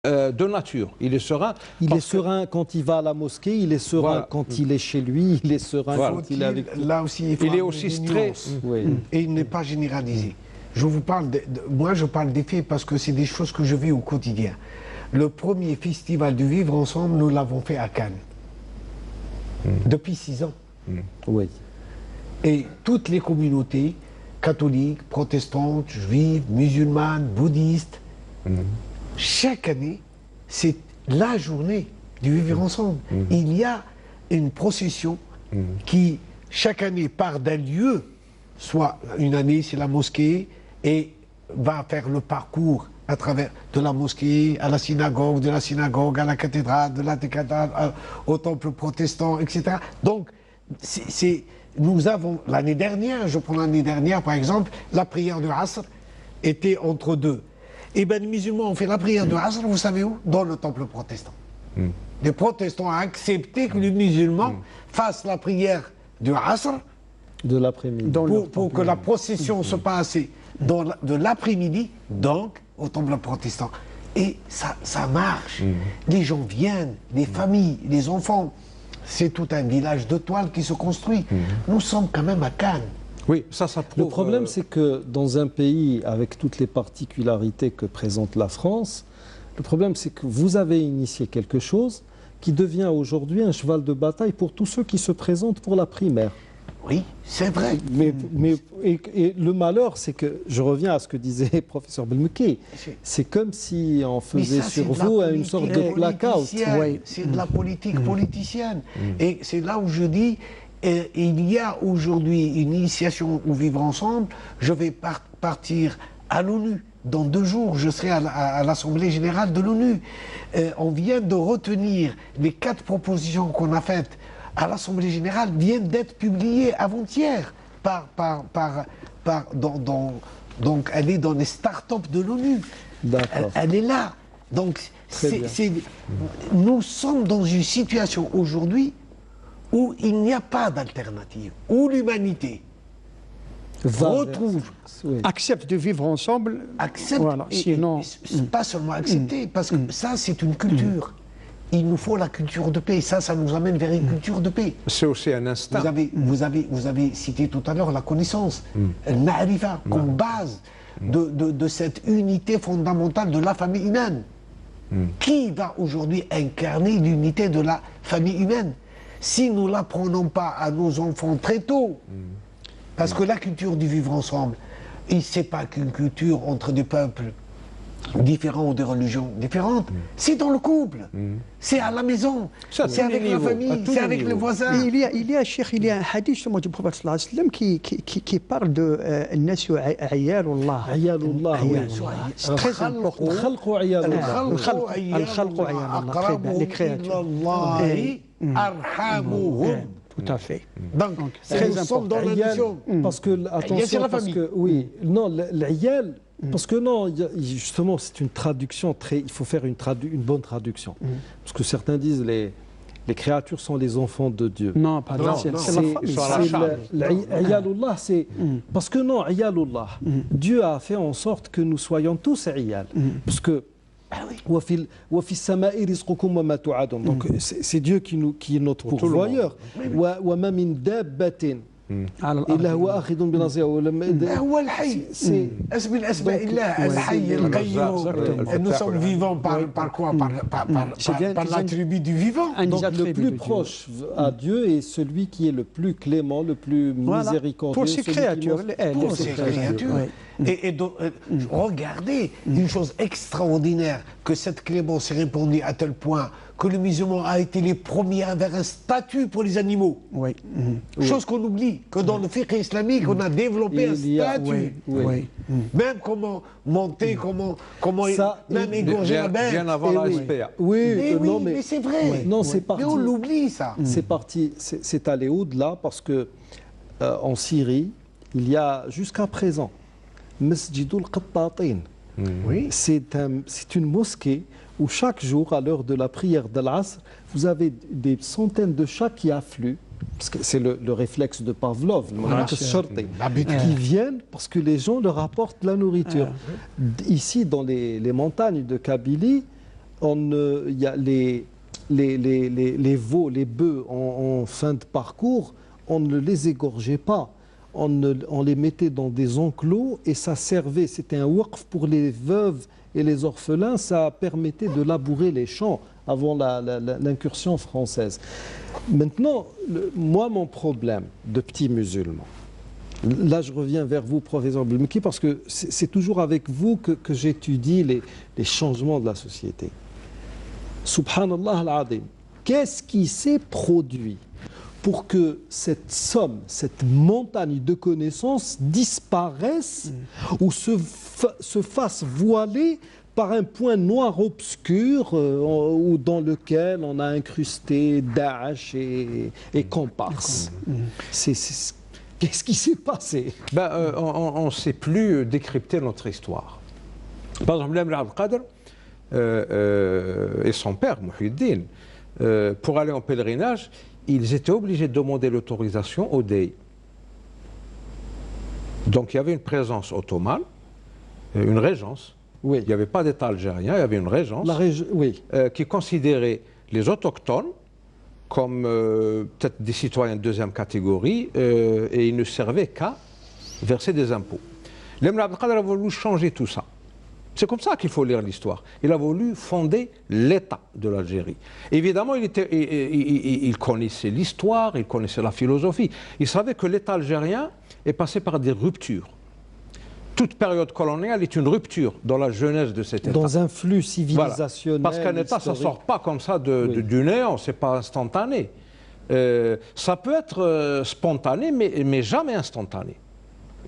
de nature. Il est serein. Il est serein quand il va à la mosquée, il est serein Voilà. quand il est chez lui, il est serein quand il est avec... Là aussi, il faut Il est amener aussi des stress. nuances. Oui. Et il n'est pas généralisé. Je vous parle moi, je parle des faits parce que c'est des choses que je vis au quotidien. Le premier festival du vivre ensemble, nous l'avons fait à Cannes. Depuis 6 ans. Oui. Et toutes les communautés, catholiques, protestantes, juives, musulmanes, bouddhistes, chaque année, c'est la journée du vivre ensemble. Il y a une procession qui, chaque année, part d'un lieu, soit une année, c'est la mosquée, et va faire le parcours à travers de la mosquée à la synagogue, de la synagogue à la cathédrale, de la cathédrale au temple protestant, etc. Donc, nous avons, l'année dernière, je prends l'année dernière par exemple, la prière de Asr était entre deux. Et bien les musulmans ont fait la prière de Asr, vous savez où? Dans le temple protestant. Les protestants ont accepté que les musulmans fassent la prière de Asr De l'après-midi. pour que la procession se passe de l'après-midi, donc au temple protestant. Et ça marche. Les gens viennent, les familles, les enfants. C'est tout un village de toile qui se construit. Nous sommes quand même à Cannes. Oui, ça prouve... Le problème, c'est que dans un pays avec toutes les particularités que présente la France, le problème, c'est que vous avez initié quelque chose qui devient aujourd'hui un cheval de bataille pour tous ceux qui se présentent pour la primaire. Oui, c'est vrai. Et le malheur, c'est que, je reviens à ce que disait le professeur Belmeki, c'est comme si on faisait sur vous une sorte de blackout. C'est de la politique politicienne. Et c'est là où je dis, il y a aujourd'hui une initiation au vivre ensemble. Je vais partir à l'ONU. Dans 2 jours, je serai à l'Assemblée générale de l'ONU. On vient de retenir les 4 propositions qu'on a faites à l'Assemblée générale, viennent d'être publiées avant-hier. Donc elle est dans les start-up de l'ONU. Elle est là. Donc nous sommes dans une situation aujourd'hui où il n'y a pas d'alternative, où l'humanité retrouve, accepte de vivre ensemble, accepte, voilà, sinon... pas seulement accepter, parce que ça c'est une culture. Il nous faut la culture de paix, ça nous amène vers une culture de paix. C'est aussi un instinct. Vous avez cité tout à l'heure la connaissance, al-ma'rifa, comme base de cette unité fondamentale de la famille humaine. Qui va aujourd'hui incarner l'unité de la famille humaine si nous ne l'apprenons pas à nos enfants très tôt? Parce que la culture du vivre ensemble, ce n'est pas qu'une culture entre des peuples différents ou des religions différentes, c'est dans le couple, c'est à la maison, c'est avec la famille, c'est avec les voisins. Il y a un hadith justement du prophète sallallahu alayhi wa sallam qui parle de الناس عيال الله. عيال الله, oui. C'est très important. الخلق عيال الله. الخلق عيال الله. Très bien, les créatures. Tout à fait. Donc, très nous sommes dans la عيال, mission. parce que, attention, parce que, oui, non, l'عيال, parce que non, justement, c'est une traduction très. Il faut faire une bonne traduction. Parce que certains disent les créatures sont les enfants de Dieu. Non, pas c'est Ayalullah, c'est. Parce que non, Ayalullah, Dieu a fait en sorte que nous soyons tous Ayal. Parce que. Donc c'est Dieu qui est notre pourvoyeur. إلا هو آخذ بناصيته هو الحي اسم من اسماء الله الحي القيوم. Nous sommes vivants par quoi? Par l'attribut du vivant. Donc le plus proche à Dieu est celui qui est le plus clément, le plus miséricordieux. Pour ses créatures. Pour ses créatures. Et regardez une chose extraordinaire, que cette clémence est répandue à tel point que le musulman a été les premiers à faire un statut pour les animaux. Oui. Chose qu'on oublie, que dans le fiqh islamique, on a développé un statut. Même comment monter, comment même égorger la bête. Bien avant la SPA. Mais c'est vrai. Non, c'est parti. Mais on l'oublie, ça. C'est parti, c'est allé au-delà parce que en Syrie, il y a jusqu'à présent Masjidul Qattatin. C'est une mosquée où chaque jour, à l'heure de la prière d'Al-Asr, vous avez des centaines de chats qui affluent, parce que c'est le réflexe de Pavlov, qui viennent parce que les gens leur apportent la nourriture. Ici, dans les montagnes de Kabylie, il y a les veaux, les bœufs en fin de parcours, on ne les égorgeait pas. On les mettait dans des enclos et ça servait, c'était un waqf pour les veuves et les orphelins, ça permettait de labourer les champs avant l'incursion française. Maintenant, moi, mon problème de petit musulman, là je reviens vers vous, professeur Belmeki, parce que c'est toujours avec vous que j'étudie les changements de la société. Subhanallah al-Azim, qu'est-ce qui s'est produit pour que cette somme, cette montagne de connaissances disparaisse ou se fasse voiler par un point noir obscur dans lequel on a incrusté Daesh et comparses. Qu'est-ce qui s'est passé? On ne sait plus décrypter notre histoire. Par exemple, l'Emir Abdelkader et son père, Muhyiddin, pour aller en pèlerinage, ils étaient obligés de demander l'autorisation au Dey. Donc il y avait une présence ottomane, une régence. Oui. Il n'y avait pas d'État algérien, il y avait une régence oui. Qui considérait les autochtones comme peut-être des citoyens de deuxième catégorie et ils ne servaient qu'à verser des impôts. L'Emir Abdelkader a voulu changer tout ça. C'est comme ça qu'il faut lire l'histoire. Il a voulu fonder l'État de l'Algérie. Évidemment, il connaissait l'histoire, il connaissait la philosophie. Il savait que l'État algérien est passé par des ruptures. Toute période coloniale est une rupture dans la genèse de cet État. Dans un flux civilisationnel. Voilà. Parce qu'un État, ça ne sort pas comme ça du néant, ce n'est pas instantané. Ça peut être spontané, mais jamais instantané.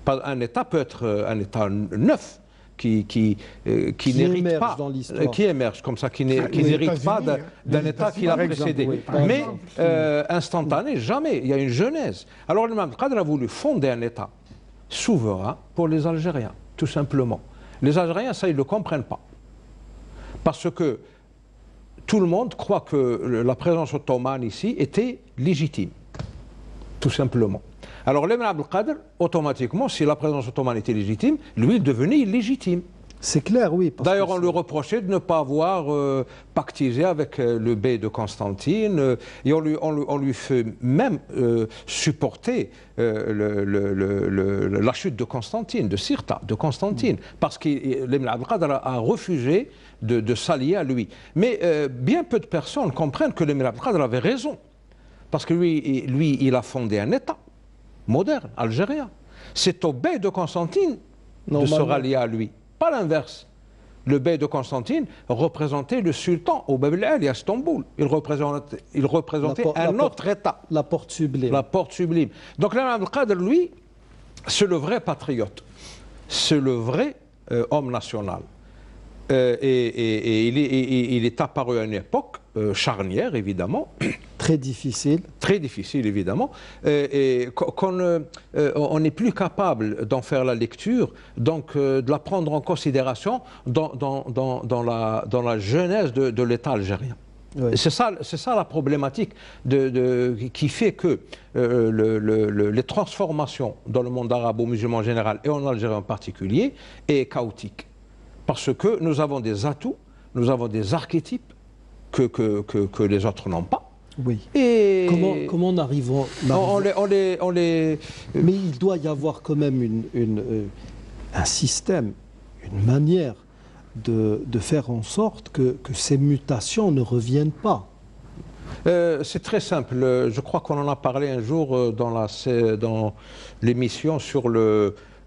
Un État peut être un État neuf. Qui n'hérite pas, qui émerge comme ça, qui n'hérite pas d'un État qui l'a précédé. Mais instantané, jamais. Il y a une genèse. Alors l'imam Abdelkader a voulu fonder un État souverain pour les Algériens, tout simplement. Les Algériens, ça, ils ne le comprennent pas. Parce que tout le monde croit que la présence ottomane ici était légitime, tout simplement. Alors l'Emir Abdelkader, automatiquement, si la présence ottomane était légitime, lui, il devenait illégitime. C'est clair, oui. D'ailleurs, on lui reprochait de ne pas avoir pactisé avec le bey de Constantine, et on lui fait même supporter la chute de Constantine, de Sirta, de Constantine, parce que l'Emir Abdelkader a refusé de s'allier à lui. Mais bien peu de personnes comprennent que l'Emir Abdelkader avait raison, parce que lui, il a fondé un État moderne, algérien. C'est au bey de Constantine de se rallier à lui, pas l'inverse. Le bey de Constantine représentait le sultan au Bab el-Ali à Istanbul. Il représentait un autre État. La porte sublime. La porte sublime. Donc l'Emir Abdelkader, lui, c'est le vrai patriote. C'est le vrai homme national. Et il est apparu à une époque charnière, évidemment. Très difficile. Très difficile, évidemment. On n'est plus capable d'en faire la lecture, donc de la prendre en considération dans la genèse de l'État algérien. Oui. C'est ça la problématique qui fait que les transformations dans le monde arabo-musulman en général et en Algérie en particulier est chaotique. Parce que nous avons des atouts, nous avons des archétypes que les autres n'ont pas. Oui. Et comment on arrive Mais il doit y avoir quand même un système, une manière de faire en sorte que ces mutations ne reviennent pas. C'est très simple. Je crois qu'on en a parlé un jour dans l'émission sur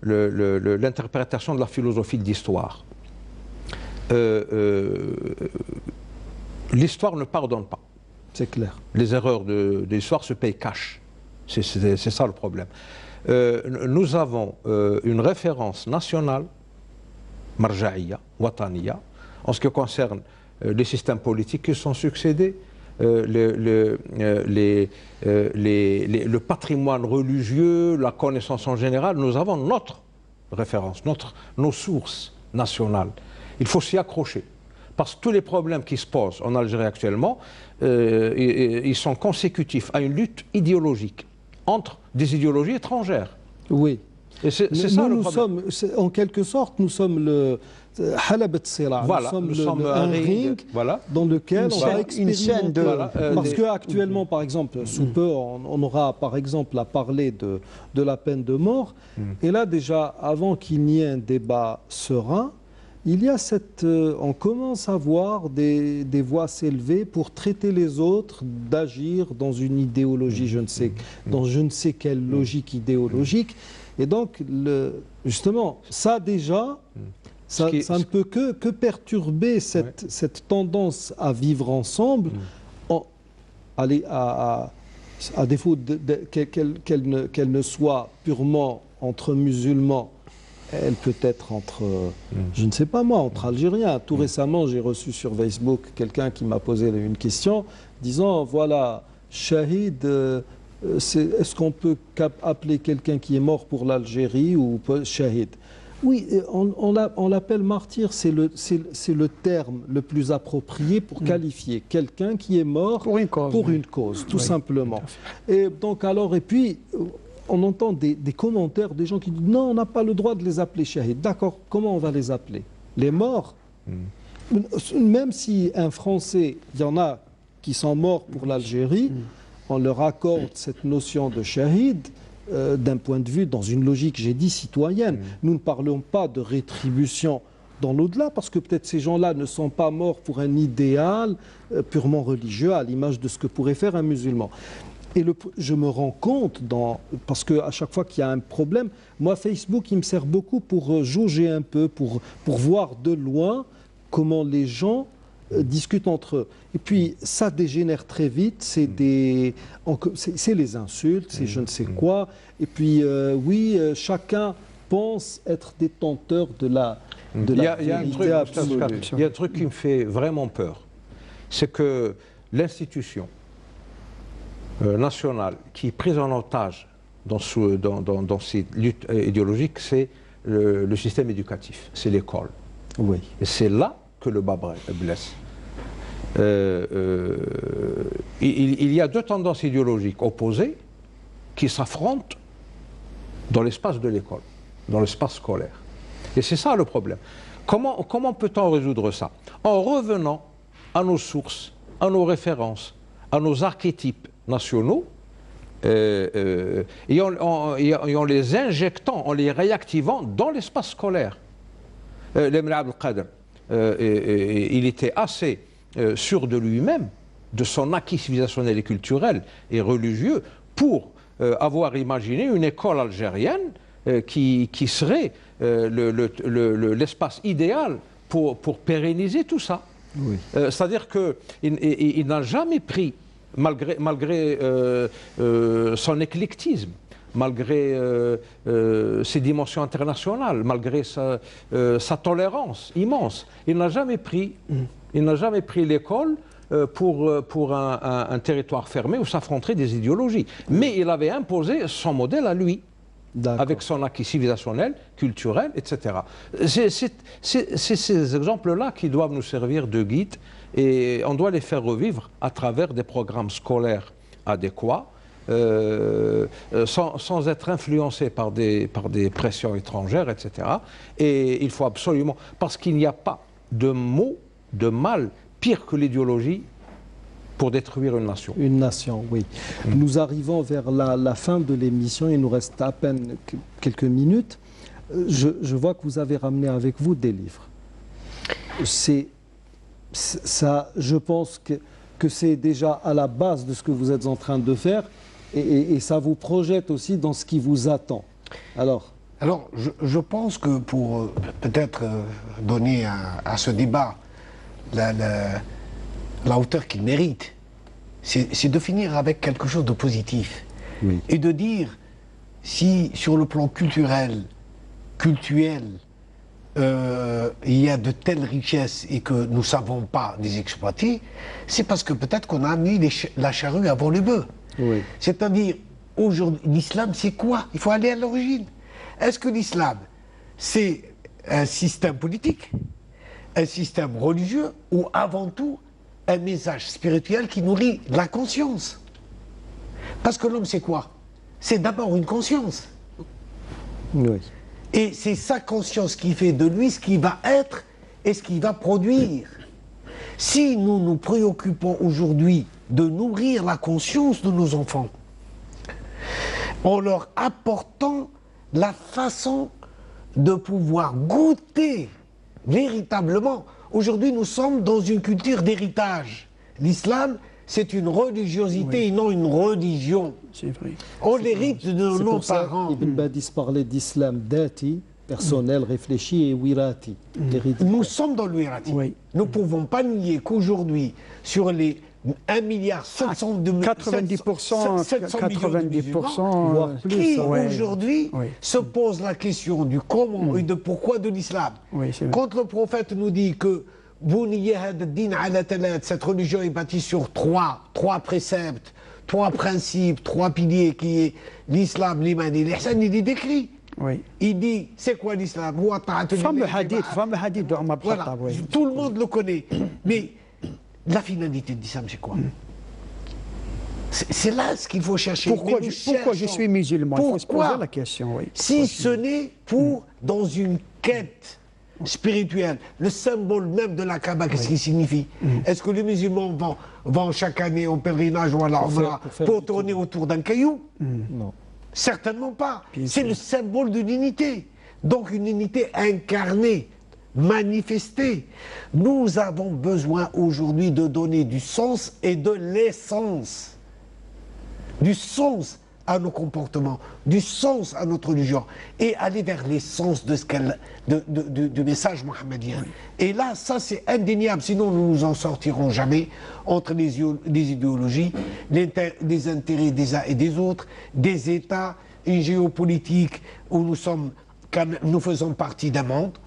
l'interprétation de la philosophie de l'histoire. L'histoire ne pardonne pas. C'est clair. Les erreurs de l'histoire se payent cash. C'est ça le problème. Nous avons une référence nationale, marja'iyya, wataniya, en ce qui concerne les systèmes politiques qui sont succédés, le patrimoine religieux, la connaissance en général. Nous avons notre référence, nos sources nationales. Il faut s'y accrocher. Parce que tous les problèmes qui se posent en Algérie actuellement, ils sont consécutifs à une lutte idéologique entre des idéologies étrangères. Oui. Et c'est ça le problème. En quelque sorte, nous sommes Halabat Sira. Voilà, nous sommes un ring voilà. dans lequel on va une expérimenter. scène de... Voilà, Parce qu'actuellement, par exemple, sous peu, on aura par exemple à parler de la peine de mort. Et là, déjà, avant qu'il n'y ait un débat serein, il y a on commence à voir des voix s'élever pour traiter les autres d'agir dans une idéologie, dans je ne sais quelle logique idéologique. Et donc, justement, ça déjà, ça ne peut que perturber cette tendance à vivre ensemble, à défaut qu'elle ne soit purement entre musulmans. Elle peut être entre, je ne sais pas moi, entre Algériens. Tout récemment, j'ai reçu sur Facebook quelqu'un qui m'a posé une question disant, voilà, Shahid, est-ce qu'on peut appeler quelqu'un qui est mort pour l'Algérie ou Shahid? Oui, on l'appelle martyr, c'est le terme le plus approprié pour qualifier quelqu'un qui est mort pour une cause, tout simplement. Et donc alors, et puis... On entend des commentaires des gens qui disent non, on n'a pas le droit de les appeler shahid. D'accord, comment on va les appeler? Les morts. Même si un Français, il y en a qui sont morts pour l'Algérie, on leur accorde cette notion de shahid d'un point de vue, dans une logique, j'ai dit, citoyenne. Nous ne parlons pas de rétribution dans l'au-delà, parce que peut-être ces gens-là ne sont pas morts pour un idéal purement religieux, à l'image de ce que pourrait faire un musulman. Et je me rends compte, parce qu'à chaque fois qu'il y a un problème, moi, Facebook, il me sert beaucoup pour jauger un peu, pour voir de loin comment les gens discutent entre eux. Et puis, ça dégénère très vite, c'est les insultes, c'est je ne sais quoi. Et puis, oui, chacun pense être détenteur de la vérité absolue. Il y a un truc qui me fait vraiment peur, c'est que l'institution nationale qui est prise en otage dans ces luttes idéologiques, c'est le système éducatif, c'est l'école. Oui. Et c'est là que le bas blesse. Il y a deux tendances idéologiques opposées qui s'affrontent dans l'espace de l'école, dans l'espace scolaire. Et c'est ça le problème. Comment peut-on résoudre ça? En revenant à nos sources, à nos références, à nos archétypes nationaux, et en les injectant, en les réactivant dans l'espace scolaire. Lemn Abdel Kader, il était assez sûr de lui-même, de son acquis civilisationnel et culturel et religieux, pour avoir imaginé une école algérienne qui serait l'espace idéal pour pérenniser tout ça. Oui. C'est-à-dire qu'il n'a jamais pris, malgré son éclectisme, malgré ses dimensions internationales, malgré sa tolérance immense, il n'a jamais pris l'école pour un territoire fermé où s'affronteraient des idéologies. Mais il avait imposé son modèle à lui, avec son acquis civilisationnel, culturel, etc. C'est ces exemples-là qui doivent nous servir de guide, et on doit les faire revivre à travers des programmes scolaires adéquats, sans être influencés par des pressions étrangères, etc. Et il faut absolument, parce qu'il n'y a pas de mot, de mal, pire que l'idéologie pour détruire une nation. Une nation, oui. Nous arrivons vers la fin de l'émission, il nous reste à peine quelques minutes. Je vois que vous avez ramené avec vous des livres. Ça, je pense que c'est déjà à la base de ce que vous êtes en train de faire, et ça vous projette aussi dans ce qui vous attend. Alors, je pense que pour peut-être donner à ce débat la hauteur qu'il mérite, c'est de finir avec quelque chose de positif. Oui. Et de dire, si sur le plan culturel, il y a de telles richesses et que nous ne savons pas les exploiter, c'est parce que peut-être qu'on a mis la charrue avant le bœuf. Oui. C'est-à-dire, aujourd'hui, l'islam, c'est quoi? Il faut aller à l'origine. Est-ce que l'islam, c'est un système politique, un système religieux, ou avant tout un message spirituel qui nourrit la conscience? Parce que l'homme, c'est quoi? C'est d'abord une conscience. Oui. Et c'est sa conscience qui fait de lui ce qu'il va être et ce qu'il va produire. Si nous nous préoccupons aujourd'hui de nourrir la conscience de nos enfants, en leur apportant la façon de pouvoir goûter véritablement. Aujourd'hui, nous sommes dans une culture d'héritage. L'islam, c'est une religiosité et non une religion. C'est vrai. On l'hérite de nos parents. Ibn Badis parlait d'islam dati, personnel, réfléchi, et wirati. Nous sommes dans le wirati. Oui. Nous ne pouvons pas nier qu'aujourd'hui, sur les 1,7 milliard de 90%, voire qui ouais. aujourd'hui Oui. se pose la question du comment et de pourquoi de l'islam. Oui, c'est vrai. Quand le prophète nous dit que cette religion est bâtie sur trois préceptes, 3 principes, 3 piliers, qui est l'islam, l'iman et l'ihsan, il est décrit. Oui. Il dit, c'est quoi l'islam? Fameux hadith de Omar Voilà, Khattab, oui. tout le monde le connaît. Mais la finalité de l'islam, c'est quoi? C'est là ce qu'il faut chercher. Pourquoi Mais je suis musulman? Il faut se Pourquoi poser la question, oui. Si ce n'est pour, dans une quête spirituelle, le symbole même de la Kaaba, qu'est-ce qu'il signifie? Est-ce que les musulmans vont chaque année en pèlerinage ou à la Umrah pour tourner autour d'un caillou? Non. Certainement pas. Bien C'est sûr. le symbole d'une unité. Donc une unité incarnée, manifestée. Nous avons besoin aujourd'hui de donner du sens et de l'essence. Du sens à nos comportements, du sens à notre religion, et aller vers l'essence de du message mohammedien. Et là, ça c'est indéniable, sinon nous nous en sortirons jamais entre les idéologies, les intérêts des uns et des autres, des États, une géopolitique où nous faisons partie d'un monde,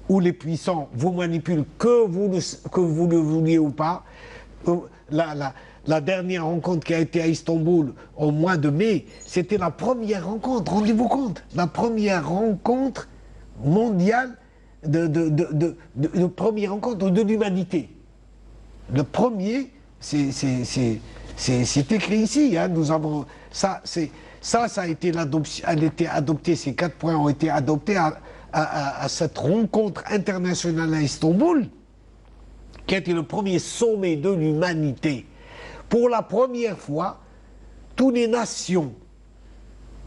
où les puissants vous manipulent que vous le vouliez ou pas. La dernière rencontre qui a été à Istanbul au mois de mai, c'était la première rencontre, rendez-vous compte, la première rencontre mondiale de première rencontre de l'humanité. Le premier, c'est écrit ici, hein, nous avons ça a été l'adoption, elle a été adoptée, ces 4 points ont été adoptés à cette rencontre internationale à Istanbul, qui a été le premier sommet de l'humanité. Pour la première fois, toutes les nations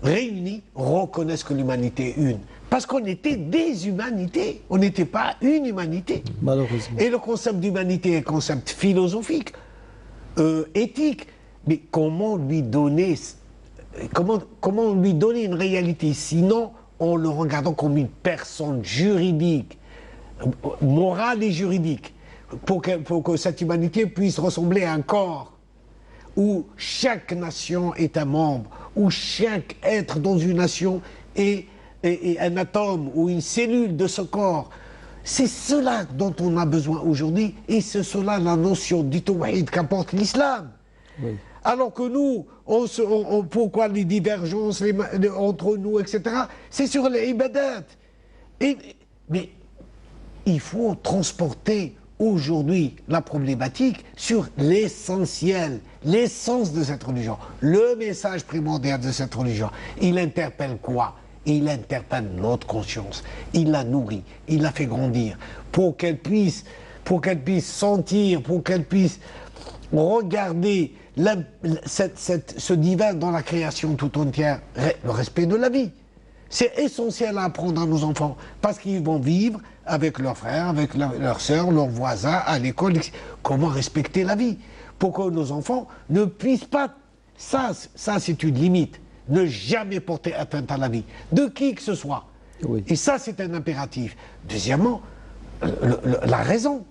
réunies reconnaissent que l'humanité est une. Parce qu'on était des humanités, on n'était pas une humanité. Malheureusement. Et le concept d'humanité est un concept philosophique, éthique. Mais comment lui donner une réalité, sinon en le regardant comme une personne juridique, morale et juridique, pour que cette humanité puisse ressembler à un corps où chaque nation est un membre, où chaque être dans une nation est un atome ou une cellule de ce corps. C'est cela dont on a besoin aujourd'hui, et c'est cela la notion du tawhid qu'apporte l'islam. Oui. Alors que nous, pourquoi les divergences entre nous, etc., c'est sur les ibadat. Mais il faut transporter aujourd'hui la problématique sur l'essentiel, l'essence de cette religion, le message primordial de cette religion. Il interpelle quoi? Il interpelle notre conscience, il la nourrit, il la fait grandir, pour qu'elle puisse sentir, pour qu'elle puisse regarder ce divin dans la création tout entière, le respect de la vie. C'est essentiel à apprendre à nos enfants, parce qu'ils vont vivre avec leurs frères, avec leurs sœurs, leurs voisins, à l'école. Comment respecter la vie, pour que nos enfants ne puissent pas... Ça c'est une limite. Ne jamais porter atteinte à la vie, de qui que ce soit. Oui. Et ça, c'est un impératif. Deuxièmement, la raison.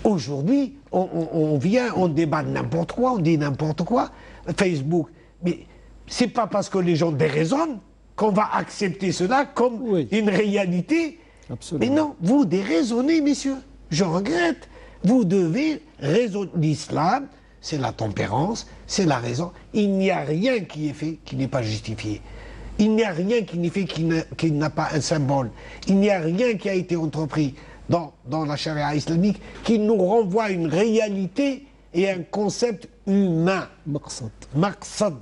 Aujourd'hui, on vient, on débat n'importe quoi, on dit n'importe quoi. Facebook. Mais c'est pas parce que les gens déraisonnent qu'on va accepter cela comme une réalité. Absolument. Mais non, vous déraisonnez, messieurs. Je regrette. Vous devez raisonner. L'islam, c'est la tempérance, c'est la raison. Il n'y a rien qui est fait qui n'est pas justifié. Il n'y a rien qui n'est fait qui n'a pas un symbole. Il n'y a rien qui a été entrepris dans la charia islamique qui nous renvoie à une réalité et un concept humain. Maqsad. Maqsad.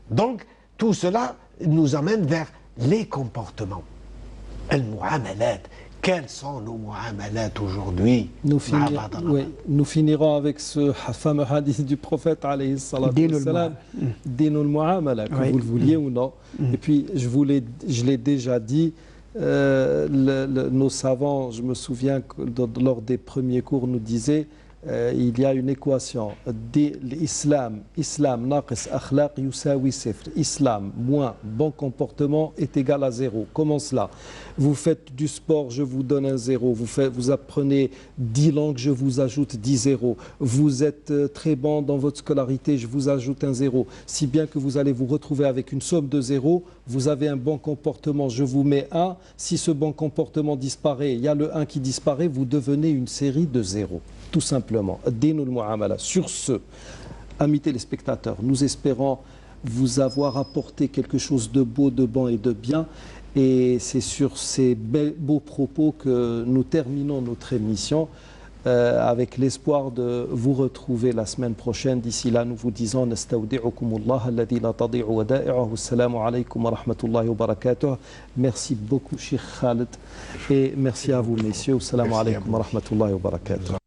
Donc, tout cela nous amène vers les comportements. Al-mu'amalat. Quels sont nos mu'amalat aujourd'hui? Nous finirons avec ce fameux hadith du prophète alayhi salatu wassalam, Dinul mu'amala, que vous le vouliez ou non. Et puis, je l'ai déjà dit, nos savants, je me souviens que lors des premiers cours, nous disaient il y a une équation. Islam naqis akhlaq yusawi sifr. Islam moins bon comportement est égal à 0. Comment cela? Vous faites du sport, je vous donne un 0. Vous apprenez 10 langues, je vous ajoute 10 zéros. Vous êtes très bon dans votre scolarité, je vous ajoute un 0. Si bien que vous allez vous retrouver avec une somme de 0. Vous avez un bon comportement, je vous mets 1. Si ce bon comportement disparaît, il y a le 1 qui disparaît, vous devenez une série de 0. Tout simplement. Dinul mu'amala. Sur ce, amis téléspectateurs, nous espérons vous avoir apporté quelque chose de beau, de bon et de bien. Et c'est sur ces beaux propos que nous terminons notre émission, avec l'espoir de vous retrouver la semaine prochaine. D'ici là, nous vous disons nastawdi'ukumullah alladhi la tadi'u wada'i'uhu. Assalamu alaykum wa rahmatullahi wa barakatuh. Merci beaucoup, Cheikh Khaled, et merci à vous, messieurs. Assalamu alaykum wa rahmatullahi wa barakatuh.